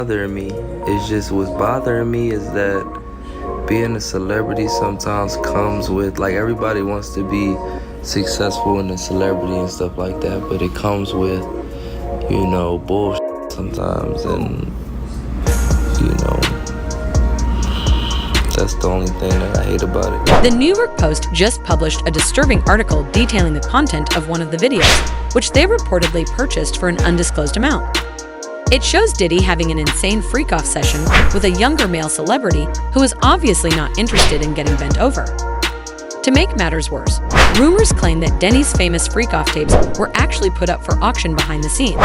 bothering me. It's just what's bothering me is that being a celebrity sometimes comes with, like, everybody wants to be successful in a celebrity and stuff like that, but it comes with, bullshit sometimes, and that's the only thing that I hate about it. The New York Post just published a disturbing article detailing the content of one of the videos, which they reportedly purchased for an undisclosed amount. It shows Diddy having an insane freak-off session with a younger male celebrity who is obviously not interested in getting bent over. To make matters worse, rumors claim that Diddy's famous freak-off tapes were actually put up for auction behind the scenes.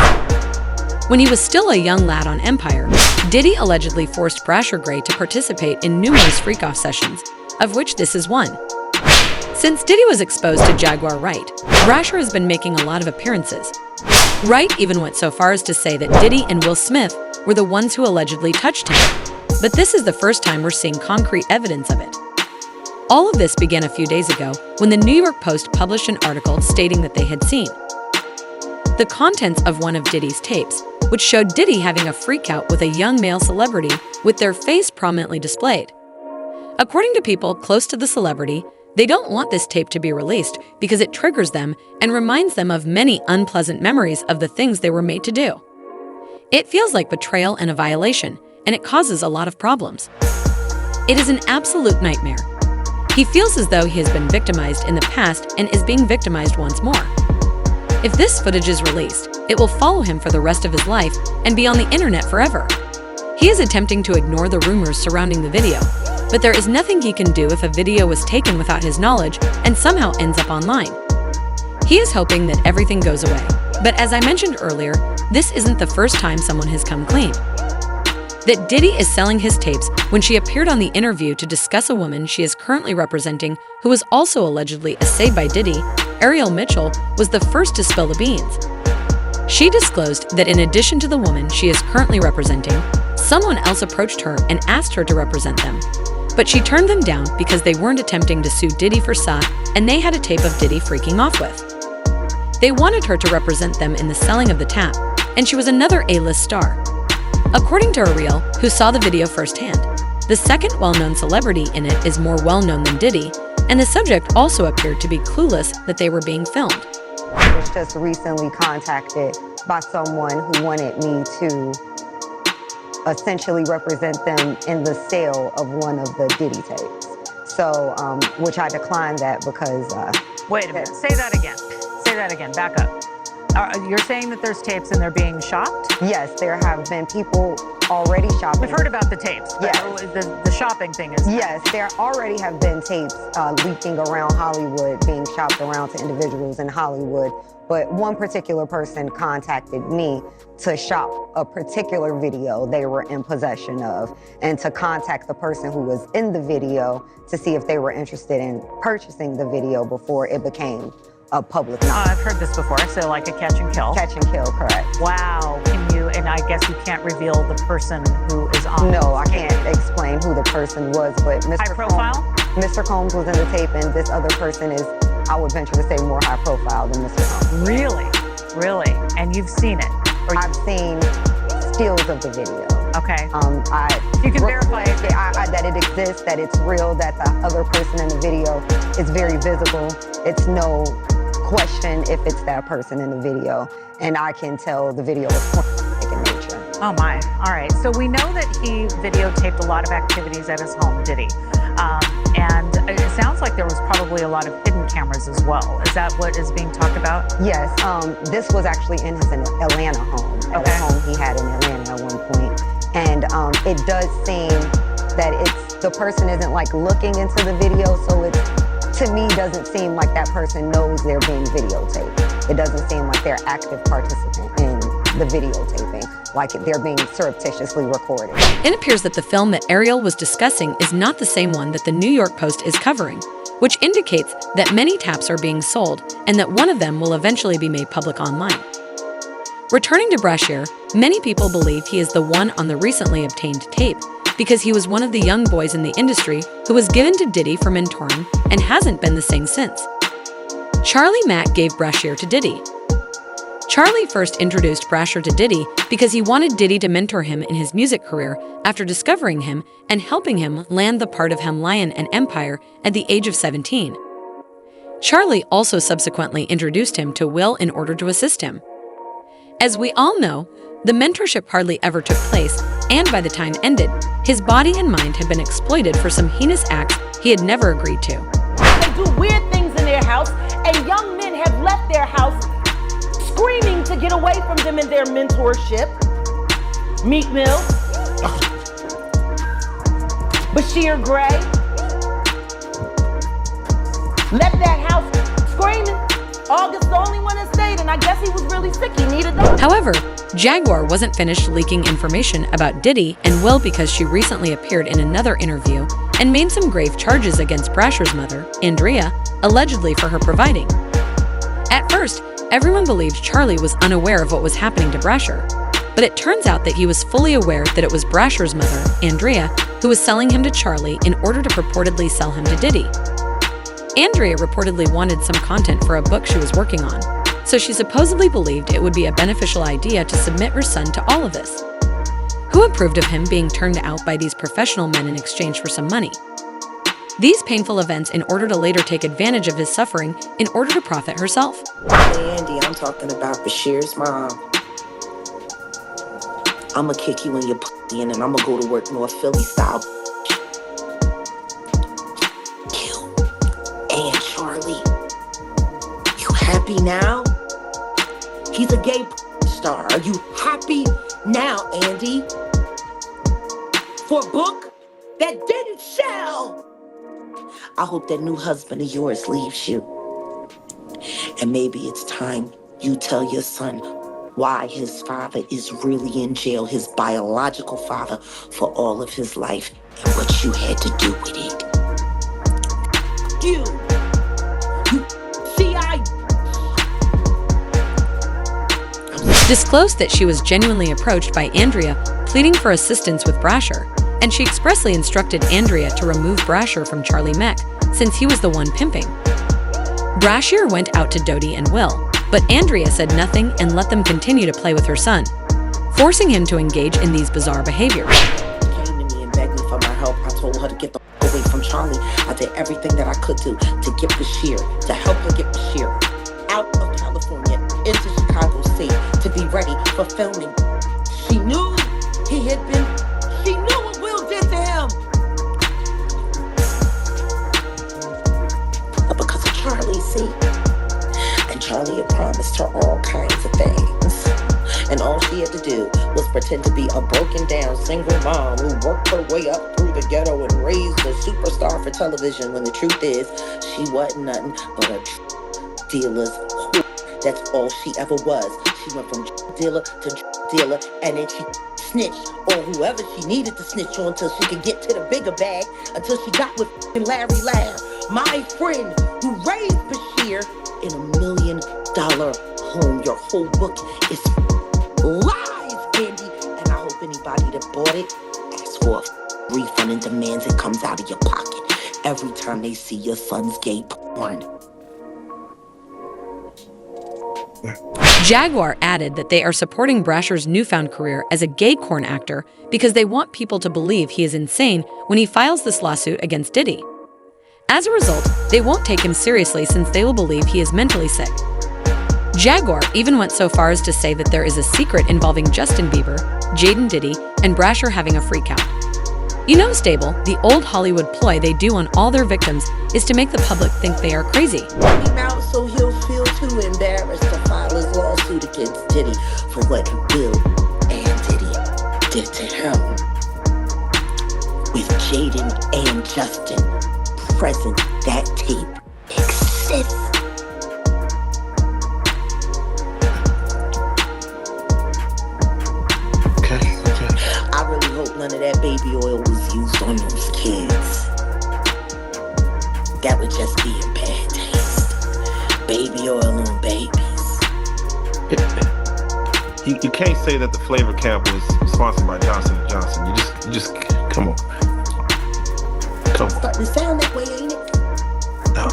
When he was still a young lad on Empire, Diddy allegedly forced Bryshere to participate in numerous freak-off sessions, of which this is one. Since Diddy was exposed to Jaguar Wright, Bryshere has been making a lot of appearances. Wright even went so far as to say that Diddy and Will Smith were the ones who allegedly touched him. But this is the first time we're seeing concrete evidence of it. All of this began a few days ago when the New York Post published an article stating that they had seen the contents of one of Diddy's tapes, which showed Diddy having a freakout with a young male celebrity with their face prominently displayed. According to people close to the celebrity, they don't want this tape to be released because it triggers them and reminds them of many unpleasant memories of the things they were made to do. It feels like betrayal and a violation, and it causes a lot of problems. It is an absolute nightmare. He feels as though he has been victimized in the past and is being victimized once more. If this footage is released, it will follow him for the rest of his life and be on the internet forever. He is attempting to ignore the rumors surrounding the video, but there is nothing he can do if a video was taken without his knowledge and somehow ends up online. He is hoping that everything goes away, but as I mentioned earlier, this isn't the first time someone has come clean. That Diddy is selling his tapes when she appeared on The Interview to discuss a woman she is currently representing who was also allegedly essayed by Diddy, Ariel Mitchell, was the first to spill the beans. She disclosed that in addition to the woman she is currently representing, someone else approached her and asked her to represent them. But she turned them down because they weren't attempting to sue Diddy for SA and they had a tape of Diddy freaking off with. They wanted her to represent them in the selling of the tap, and she was another A-list star. According to Ariel, who saw the video firsthand, the second well-known celebrity in it is more well-known than Diddy, and the subject also appeared to be clueless that they were being filmed. I was just recently contacted by someone who wanted me to essentially represent them in the sale of one of the Diddy tapes. So, which I declined that because... Wait a minute, say that again. Say that again, back up. You're saying that there's tapes and they're being shopped? Yes, there have been people already shopping. We've heard about the tapes, but yes. The shopping thing is... Yes, there already have been tapes leaking around Hollywood, being shopped around to individuals in Hollywood. But one particular person contacted me to shop a particular video they were in possession of and to contact the person who was in the video to see if they were interested in purchasing the video before it became a public knowledge. I've heard this before, so like a catch and kill. Catch and kill, correct. Wow, and I guess you can't reveal the person who is on No, I can't explain who the person was, but High profile? Mr. Combs was in the tape, and this other person is, I would venture to say, more high profile than Mr. Combs. Really? Really? And you've seen it? I've seen stills of the video. Okay. You can verify it. That it exists, that it's real, that the other person in the video is very visible. It's no question if it's that person in the video. And I can tell the video is pornographic in nature. Oh my, all right. So we know that he videotaped a lot of activities at his home, Diddy. And it sounds like there was probably a lot of hidden cameras as well. Is that what is being talked about? Yes, this was actually in his Atlanta home. At a home he had in Atlanta at one point. And it does seem that the person isn't like looking into the video, so it, to me, doesn't seem like that person knows they're being videotaped. It doesn't seem like they're active participant in the videotaping, like they're being surreptitiously recorded. It appears that the film that Ariel was discussing is not the same one that the New York Post is covering, which indicates that many taps are being sold and that one of them will eventually be made public online. Returning to Bryshere, many people believe he is the one on the recently obtained tape because he was one of the young boys in the industry who was given to Diddy for mentoring and hasn't been the same since. Charlie Mack gave Bryshere to Diddy. Charlie first introduced Bryshere to Diddy because he wanted Diddy to mentor him in his music career after discovering him and helping him land the part of Lion and Empire at the age of 17. Charlie also subsequently introduced him to Will in order to assist him. As we all know, the mentorship hardly ever took place, and by the time ended, his body and mind had been exploited for some heinous acts he had never agreed to. They do weird things in their house, and young men have left their house screaming to get away from them in their mentorship. Meek Mill, Bryshere Gray, left that house screaming. August the only one that stayed, and I guess he was really sick. He needed them. However, Jaguar wasn't finished leaking information about Diddy and Will because she recently appeared in another interview and made some grave charges against Bryshere's mother, Andrea, allegedly for her providing. At first, everyone believed Charlie was unaware of what was happening to Bryshere, but it turns out that he was fully aware that it was Bryshere's mother, Andrea, who was selling him to Charlie in order to purportedly sell him to Diddy. Andrea reportedly wanted some content for a book she was working on, so she supposedly believed it would be a beneficial idea to submit her son to all of this. Who approved of him being turned out by these professional men in exchange for some money? These painful events in order to later take advantage of his suffering in order to profit herself? Hey Andy, I'm talking about Bryshere's mom. I'ma kick you in your pussy and then I'ma go to work North Philly style. You and Charlie. You happy now? He's a gay star. Are you happy now, Andy? For a book that didn't sell? I hope that new husband of yours leaves you. And maybe it's time you tell your son why his father is really in jail, his biological father, for all of his life, and what you had to do with it. You see, disclosed that she was genuinely approached by Andrea pleading for assistance with Bryshere, and she expressly instructed Andrea to remove Bryshere from Charlie Meck since he was the one pimping. Bryshere went out to Dodie and Will, but Andrea said nothing and let them continue to play with her son, forcing him to engage in these bizarre behaviors. She came to me and begged me for my help. I told her to get the away from Charlie. I did everything that I could do to get Bryshere, to help her get Bryshere out of California into Chicago State to be ready for filming. She knew he had been, she knew what Will did to him. But because of Charlie, see? And Charlie had promised her all kinds of things. And all she had to do was pretend to be a broken down single mom who worked her way up through the ghetto and raised a superstar for television, when the truth is, she wasn't nothing but a dealer's whore. That's all she ever was. She went from dealer to dealer, and then she snitched on whoever she needed to snitch on until she could get to the bigger bag, until she got with Larry Ladd, my friend who raised Bryshere in $1 million home. Your whole book is lies, Andy, and I hope anybody that bought it asks for a refund and demands it comes out of your pocket every time they see your son's gay porn. Jaguar added that they are supporting Bryshere's newfound career as a gay corn actor because they want people to believe he is insane when he files this lawsuit against Diddy. As a result, they won't take him seriously since they will believe he is mentally sick. Jaguar even went so far as to say that there is a secret involving Justin Bieber, Jaden Diddy, and Bryshere having a freakout. You know, Stable, the old Hollywood ploy they do on all their victims is to make the public think they are crazy. Him out so he'll feel too embarrassed to file his lawsuit against Diddy for what Will and Diddy did to him. With Jaden and Justin present, that tape exists. Okay. I really hope none of that baby oil was used on those kids. That would just be in bad taste. Baby oil on babies. You can't say that the flavor camp was sponsored by Johnson & Johnson. You just come on. Come on. Starting to sound that way, ain't it? No.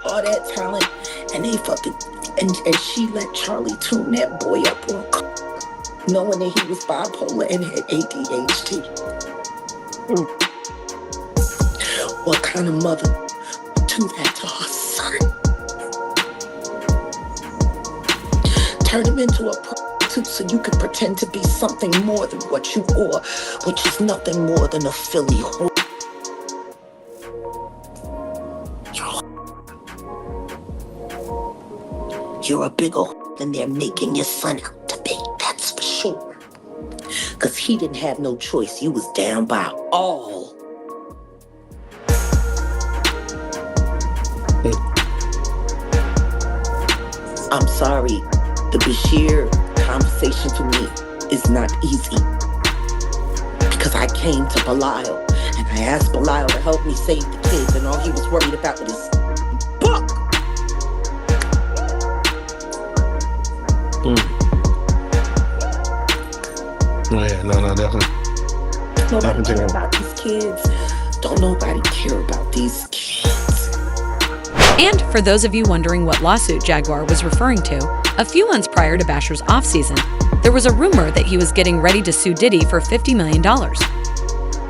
all that talent, and they fucking, and she let Charlie tune that boy up on knowing that he was bipolar and had ADHD. What kind of mother would do that to her son? Turn him into a prostitute so you can pretend to be something more than what you are, which is nothing more than a Philly whore. You're a bigger than they're making your son out to be, that's for sure. Because he didn't have no choice. You was down by all. I'm sorry. The Bryshere conversation for me is not easy. Because I came to Belial and I asked Belial to help me save the kids, and all he was worried about was his book. Oh yeah, no, definitely. Nobody care about these kids. Don't nobody care about these kids. And for those of you wondering what lawsuit Jaguar was referring to, a few months prior to Bryshere's off-season, there was a rumor that he was getting ready to sue Diddy for $50 million.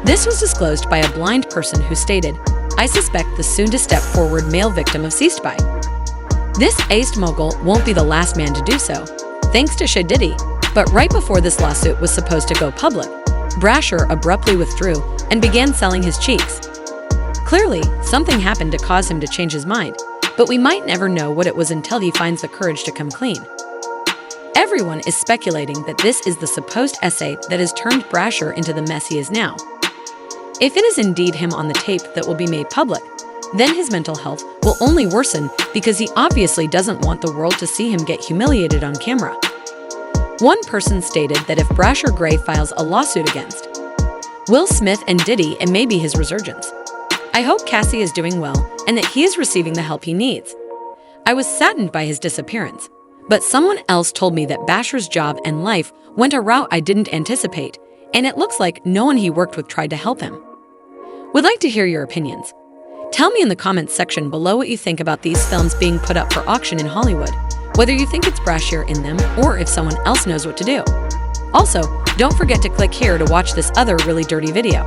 This was disclosed by a blind person who stated, "I suspect the soon-to-step-forward male victim of Ceased By." This aced mogul won't be the last man to do so, thanks to Diddy. But right before this lawsuit was supposed to go public, Bryshere abruptly withdrew and began selling his cheeks. Clearly, something happened to cause him to change his mind, but we might never know what it was until he finds the courage to come clean. Everyone is speculating that this is the supposed essay that has turned Bryshere into the mess he is now. If it is indeed him on the tape that will be made public, then his mental health will only worsen because he obviously doesn't want the world to see him get humiliated on camera. One person stated that if Bryshere Gray files a lawsuit against Will Smith and Diddy, it may be his resurgence. I hope Cassie is doing well and that he is receiving the help he needs. I was saddened by his disappearance, but someone else told me that Bryshere's job and life went a route I didn't anticipate, and it looks like no one he worked with tried to help him. Would like to hear your opinions. Tell me in the comments section below what you think about these films being put up for auction in Hollywood, whether you think it's Bryshere in them or if someone else knows what to do. Also, don't forget to click here to watch this other really dirty video.